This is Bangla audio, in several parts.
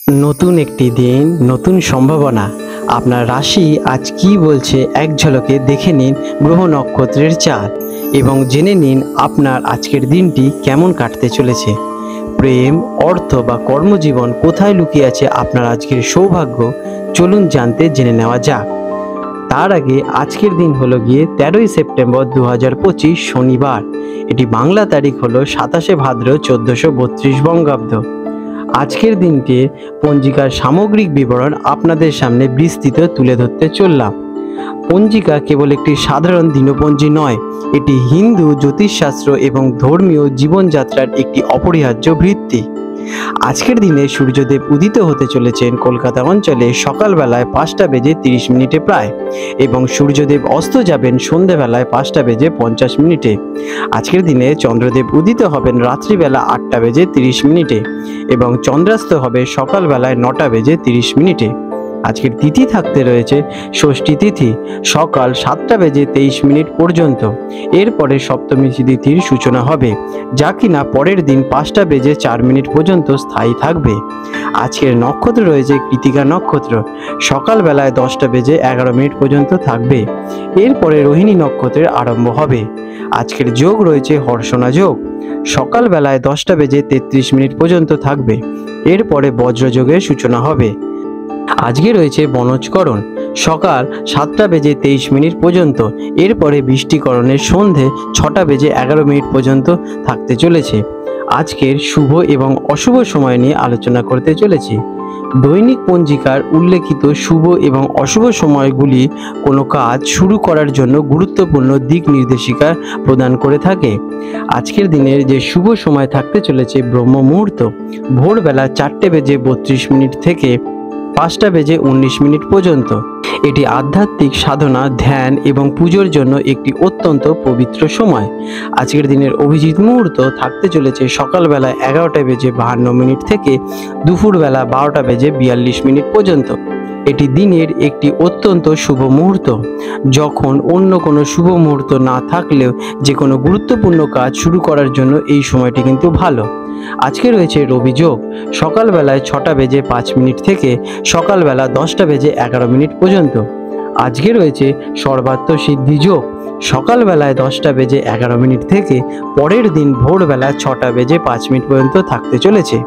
নতুন একটি দিন, নতুন সম্ভাবনা। আপনার রাশি আজ কি বলছে এক ঝলকে দেখে নিন গ্রহ নক্ষত্রের চাঁদ এবং জেনে নিন আপনার আজকের দিনটি কেমন কাটতে চলেছে। প্রেম, অর্থ বা কর্মজীবন কোথায় লুকিয়ে আছে আপনার আজকের সৌভাগ্য, চলুন জানতে জেনে নেওয়া যাক। তার আগে আজকের দিন হলো গিয়ে 13ই সেপ্টেম্বর 2025 শনিবার। এটি বাংলা তারিখ হলো 27শে ভাদ্র 1432 বঙ্গাব্দ। আজকের দিনটির পঞ্জিকার সামগ্রিক বিবরণ আপনাদের সামনে বিস্তৃত তুলে ধরতে চললাম। পঞ্জিকা কেবল একটি সাধারণ দিনপঞ্জি নয়, এটি হিন্দু জ্যোতিষশাস্ত্র এবং ধর্মীয় জীবনযাত্রার একটি অপরিহার্য ভিত্তি। আজকের দিনে সূর্যদেব উদিত হতে চলেছেন কলকাতা অঞ্চলে সকালবেলায় 5:30 প্রায়, এবং সূর্যদেব অস্ত যাবেন সন্ধেবেলায় 5:50 আজকের দিনে চন্দ্রদেব উদিত হবেন রাত্রিবেলা 8:30 এবং চন্দ্রাস্ত হবে সকালবেলায় 9:30। আজকের তিথি থাকতে রয়েছে ষষ্ঠী তিথি, সকাল 7:23 পর্যন্ত। এরপরে সপ্তমী তিথির সূচনা হবে, যা কিনা পরের দিন 5:04 পর্যন্ত স্থায়ী থাকবে। আজকের নক্ষত্র রয়েছে কৃতিকা নক্ষত্র, সকালবেলায় 10:11 পর্যন্ত থাকবে। এরপরে রোহিণী নক্ষত্রের আরম্ভ হবে। আজকের যোগ রয়েছে হর্ষণা যোগ, সকালবেলায় 10:33 পর্যন্ত থাকবে। এরপরে বজ্রযোগের সূচনা হবে। আজকে রয়েছে বনজকরণ, সকাল 7:23 পর্যন্ত। এরপরে বৃষ্টিকরণের সন্ধে 6:11 পর্যন্ত থাকতে চলেছে। আজকের শুভ এবং অশুভ সময় নিয়ে আলোচনা করতে চলেছি। দৈনিক পঞ্জিকার উল্লেখিত শুভ এবং অশুভ সময়গুলি কোনো কাজ শুরু করার জন্য গুরুত্বপূর্ণ দিক নির্দেশিকা প্রদান করে থাকে। আজকের দিনের যে শুভ সময় থাকতে চলেছে ব্রহ্ম মুহূর্ত, ভোরবেলা 4:32 থেকে 5:19 পর্যন্ত। এটি আধ্যাত্মিক সাধনা, ধ্যান এবং পুজোর জন্য একটি অত্যন্ত পবিত্র সময়। আজকের দিনের অভিজিৎ মুহূর্ত থাকতে চলেছে সকালবেলা 11:52 থেকে দুপুরবেলা 12:42 পর্যন্ত। এটি দিনের একটি অত্যন্ত শুভ মুহূর্ত, যখন অন্য কোনো শুভ মুহূর্ত না থাকলেও যে কোনো গুরুত্বপূর্ণ কাজ শুরু করার জন্য এই সময়টি কিন্তু ভালো। আজকে রয়েছে রবি যোগ, সকালবেলায় 6:05 থেকে সকালবেলা 10:11 পর্যন্ত। আজকে রয়েছে সর্বার্থ সিদ্ধি যোগ, সকালবেলায় 10:11 থেকে পরের দিন ভোরবেলা 6:05 পর্যন্ত থাকতে চলেছে।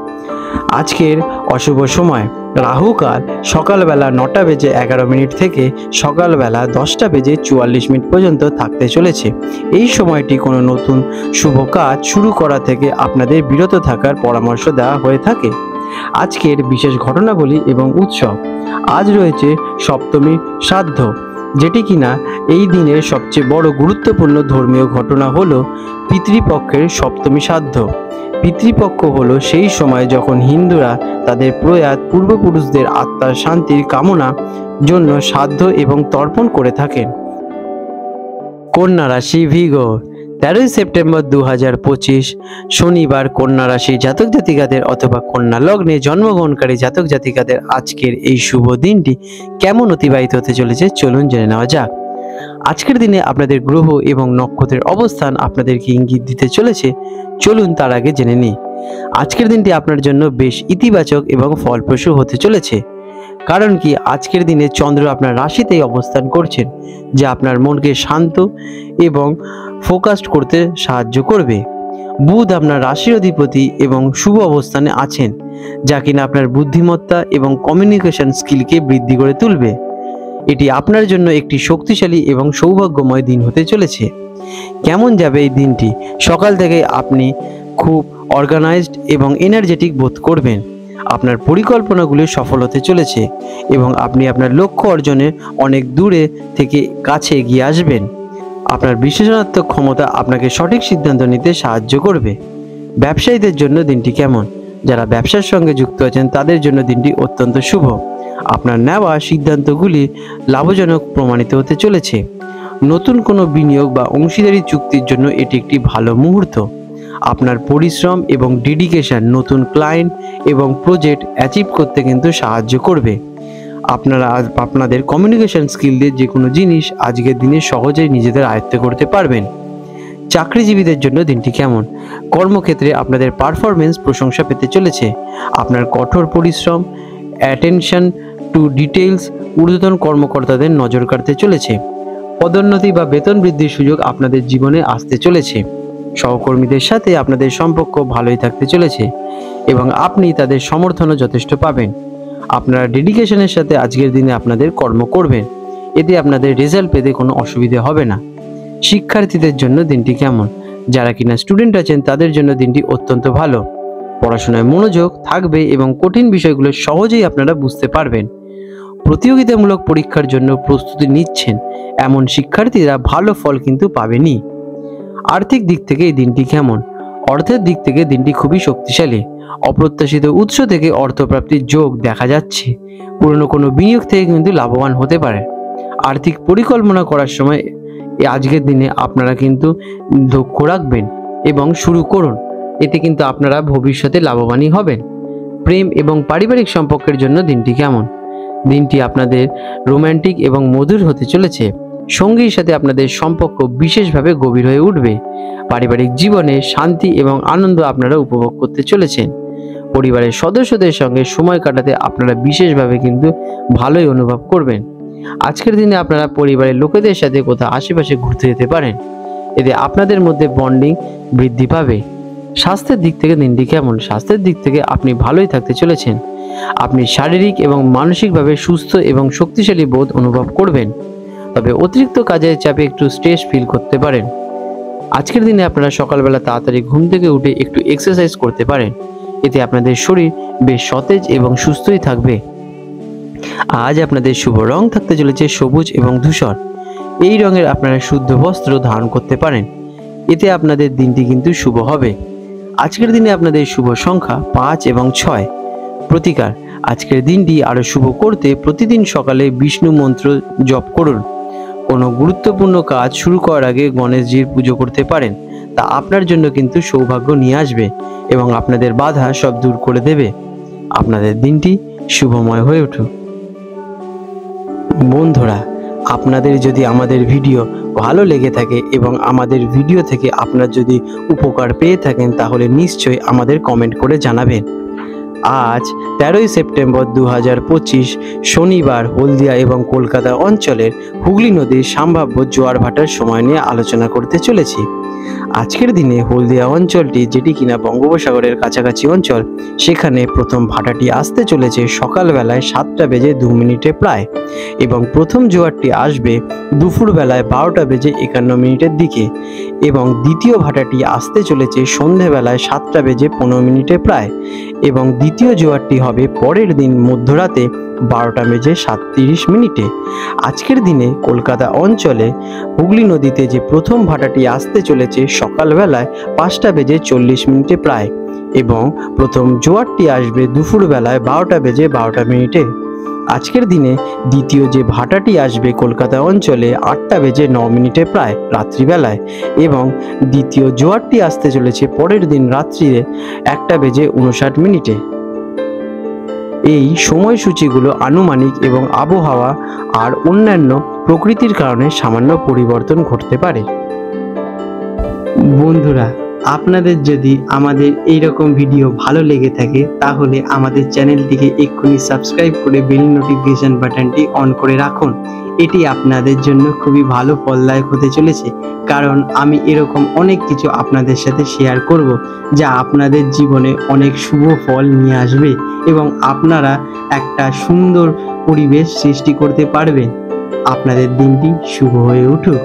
আজকের অশুভ সময় রাহুকাল সকালবেলা 9:11 থেকে সকালবেলা 10:44 পর্যন্ত থাকতে চলেছে। এই সময়টি কোনো নতুন শুভ কাজ শুরু করা থেকে আপনাদের বিরত থাকার পরামর্শ দেওয়া হয়ে থাকে। আজকের বিশেষ ঘটনাবলী এবং উৎসব। আজ রয়েছে সপ্তমী শ্রাদ্ধ, যেটি কিনা এই দিনের সবচেয়ে বড় গুরুত্বপূর্ণ ধর্মীয় ঘটনা হলো পিতৃপক্ষের সপ্তমী শ্রাদ্ধ। পিতৃপক্ষ হলো সেই সময় যখন হিন্দুরা তাদের প্রয়াত পূর্বপুরুষদের আত্মার শান্তির কামনা জন্য শ্রাদ্ধ এবং তর্পণ করে থাকেন। কন্যা রাশি ভিগো, 13ই সেপ্টেম্বর 2025 শনিবার। কন্যা রাশি জাতক জাতিকাদের অথবা কন্যা লগ্নে জন্মগ্রহণকারী জাতক জাতিকাদের আজকের এই শুভ দিনটি কেমন অতিবাহিত হতে চলেছে চলুন জেনে নেওয়া যাক। আজকের দিনে আপনাদের গ্রহ এবং নক্ষত্রের অবস্থান আপনাদেরকে ইঙ্গিত দিতে চলেছে, চলুন তার আগে জেনে নিই। আজকের দিনটি আপনার জন্য বেশ ইতিবাচক এবং ফলপ্রসূ হতে চলেছে। কারণ কি, আজকের দিনে চন্দ্র আপনার রাশিতেই অবস্থান করছেন, যা আপনার মনকে শান্ত এবং ফোকাসড করতে সাহায্য করবে। বুধ আপনার রাশির অধিপতি এবং শুভ অবস্থানে আছেন, যা কিনা আপনার বুদ্ধিমত্তা এবং কমিউনিকেশন স্কিলকে বৃদ্ধি করে তুলবে। এটি আপনার জন্য একটি শক্তিশালী এবং সৌভাগ্যময় দিন হতে চলেছে। কেমন যাবে এই দিনটি? সকাল থেকে আপনি খুব অর্গানাইজড এবং এনার্জেটিক বোধ করবেন। আপনার পরিকল্পনাগুলি সফল হতে চলেছে এবং আপনি আপনার লক্ষ্য অর্জনে অনেক দূরে থেকে কাছে এগিয়ে আসবেন। আপনার বিশ্লেষণাত্মক ক্ষমতা আপনাকে সঠিক সিদ্ধান্ত নিতে সাহায্য করবে। ব্যবসায়ীদের জন্য দিনটি কেমন? যারা ব্যবসার সঙ্গে যুক্ত আছেন তাদের জন্য দিনটি অত্যন্ত শুভ। আপনার নেওয়া সিদ্ধান্তগুলি লাভজনক প্রমাণিত হতে চলেছে। নতুন কোনো বিনিয়োগ বা অংশীদারি চুক্তির জন্য এটি একটি ভালো মুহূর্ত। আপনার পরিশ্রম এবং ডেডিকেশন নতুন ক্লায়েন্ট এবং প্রজেক্ট অ্যাচিভ করতে কিন্তু সাহায্য করবে। আপনারা আপনাদের কমিউনিকেশন স্কিল দিয়ে যে কোনো জিনিস আজকের দিনে সহজেই নিজেদের আয়ত্ত করতে পারবেন। চাকরিজীবীদের জন্য দিনটি কেমন? কর্মক্ষেত্রে আপনাদের পারফরমেন্স প্রশংসা পেতে চলেছে। আপনার কঠোর পরিশ্রম অ্যাটেনশন টু ডিটেলস ঊর্ধ্বতন কর্মকর্তাদের নজর কাড়তে চলেছে। পদোন্নতি বা বেতন বৃদ্ধির সুযোগ আপনাদের জীবনে আসতে চলেছে। সহকর্মীদের সাথে আপনাদের সম্পর্ক ভালোই থাকতে চলেছে এবং আপনি তাদের সমর্থনও যথেষ্ট পাবেন। আপনারা ডেডিকেশনের সাথে আজকের দিনে আপনাদের কর্ম করবেন, এতে আপনাদের রেজাল্ট পেতে কোনো অসুবিধে হবে না। শিক্ষার্থীদের জন্য দিনটি কেমন? যারা কিনা স্টুডেন্ট আছেন তাদের জন্য দিনটি অত্যন্ত ভালো। পড়াশোনায় মনোযোগ থাকবে এবং কঠিন বিষয়গুলো সহজেই আপনারা বুঝতে পারবেন। প্রতিযোগিতামূলক পরীক্ষার জন্য প্রস্তুতি নিচ্ছেন এমন শিক্ষার্থীরা ভালো ফল কিন্তু পাবেনই। আর্থিক দিক থেকে এই দিনটি কেমন? অর্থের দিক থেকে দিনটি খুবই শক্তিশালী। অপ্রত্যাশিত উৎস থেকে অর্থপ্রাপ্তির যোগ দেখা যাচ্ছে। পুরনো কোনো বিনিয়োগ থেকে কিন্তু লাভবান হতে পারে। আর্থিক পরিকল্পনা করার সময় আজকের দিনে আপনারা কিন্তু লক্ষ্য রাখবেন এবং শুরু করুন, এতে কিন্তু আপনারা ভবিষ্যতে লাভবানই হবেন। প্রেম এবং পারিবারিক সম্পর্কের জন্য দিনটি কেমন? দিনটি আপনাদের রোমান্টিক এবং মধুর হতে চলেছে। সঙ্গীর সাথে আপনাদের সম্পর্ক বিশেষভাবে গভীর হয়ে উঠবে। পারিবারিক জীবনে শান্তি এবং আনন্দ আপনারা উপভোগ করতে চলেছেন। পরিবারের সদস্যদের সঙ্গে সময় কাটাতে আপনারা বিশেষভাবে কিন্তু ভালোই অনুভব করবেন। আজকের দিনে আপনারা পরিবারের লোকেদের সাথে কোথাও আশেপাশে ঘুরতে যেতে পারেন, এতে আপনাদের মধ্যে বন্ডিং বৃদ্ধি পাবে। স্বাস্থ্যের দিক থেকে দিনটি কেমন? স্বাস্থ্যের দিক থেকে আপনি ভালোই থাকতে চলেছেন। আপনি শারীরিক এবং মানসিকভাবে সুস্থ এবং শক্তিশালী বোধ অনুভব করবেন, তবে অতিরিক্ত কাজের চাপে একটু স্ট্রেস ফিল করতে পারেন। আজকের দিনে আপনারা সকালবেলা তাড়াতাড়ি ঘুম থেকে উঠে একটু এক্সারসাইজ করতে পারেন, এতে আপনাদের শরীর বেশ সতেজ এবং সুস্থই থাকবে। আজ আপনাদের শুভ রং থাকতে চলেছে সবুজ এবং ধূসর। এই রঙের আপনারা শুদ্ধ বস্ত্র ধারণ করতে পারেন, এতে আপনাদের দিনটি কিন্তু শুভ হবে। আজকের দিনে আপনাদের শুভ সংখ্যা 5 এবং 6। প্রতিকার: আজকের দিনটি আরো শুভ করতে প্রতিদিন সকালে বিষ্ণু মন্ত্র জপ করুন। কোনো গুরুত্বপূর্ণ কাজ শুরু করার আগে গণেশজির পুজো করতে পারেন, তা আপনার জন্য কিন্তু সৌভাগ্য নিয়ে আসবে এবং আপনাদের বাধা সব দূর করে দেবে। আপনাদের দিনটি শুভময় হয়ে উঠুক। বন্ধুরা, আপনাদের যদি আমাদের ভিডিও ভালো লেগে থাকে এবং আমাদের ভিডিও থেকে আপনারা যদি উপকার পেয়ে থাকেন তাহলে নিশ্চয়ই আমাদের কমেন্ট করে জানাবেন। আজ 13ই সেপ্টেম্বর 2025 শনিবার হলদিয়া এবং কলকাতা অঞ্চলের হুগলি নদীর সম্ভাব্য জোয়ার ভাটার সময় নিয়ে আলোচনা করতে চলেছি। আজকের দিনে হলদিয়া অঞ্চলটি, যেটি কিনা বঙ্গোপসাগরের কাছাকাছি অঞ্চল, সেখানে প্রথম ভাটাটি আসতে চলেছে সকালবেলায় 7:02 প্রায়, এবং প্রথম জোয়ারটি আসবে দুপুরবেলায় 12:51 দিকে, এবং দ্বিতীয় ভাটাটি আসতে চলেছে সন্ধেবেলায় 7:15 প্রায়, এবং দ্বিতীয় জোয়ারটি হবে পরের দিন মধ্যরাতে 12:37। আজকের দিনে কলকাতা অঞ্চলে হুগলি নদীতে যে প্রথম ভাটাটি আসতে চলেছে সকালবেলায় 5:40 প্রায়, এবং প্রথম জোয়ারটি আসবে দুপুরবেলায় 12:12। আজকের দিনে দ্বিতীয় যে ভাটাটি আসবে কলকাতা অঞ্চলে 8:09 প্রায় রাত্রিবেলায়, এবং দ্বিতীয় জোয়ারটি আসতে চলেছে পরের দিন রাত্রিরে 1:59। এই সময়সূচিগুলো আনুমানিক এবং আবহাওয়া আর অন্যান্য প্রকৃতির কারণে সামান্য পরিবর্তন ঘটতে পারে। বন্ধুরা, আপনাদের যদি আমাদের এই রকম ভিডিও ভালো লেগে থাকে তাহলে আমাদের চ্যানেলটিকে এক্ষুনি সাবস্ক্রাইব করে বেল নোটিফিকেশন বাটনটি অন করে রাখুন। এটি আপনাদের জন্য খুবই ভালো ফলদায়ক হতে চলেছে, কারণ আমি এরকম অনেক কিছু আপনাদের সাথে শেয়ার করব যা আপনাদের জীবনে অনেক শুভ ফল নিয়ে আসবে এবং আপনারা একটা সুন্দর পরিবেশ সৃষ্টি করতে পারবেন। আপনাদের দিনটি শুভ হয়ে উঠুক।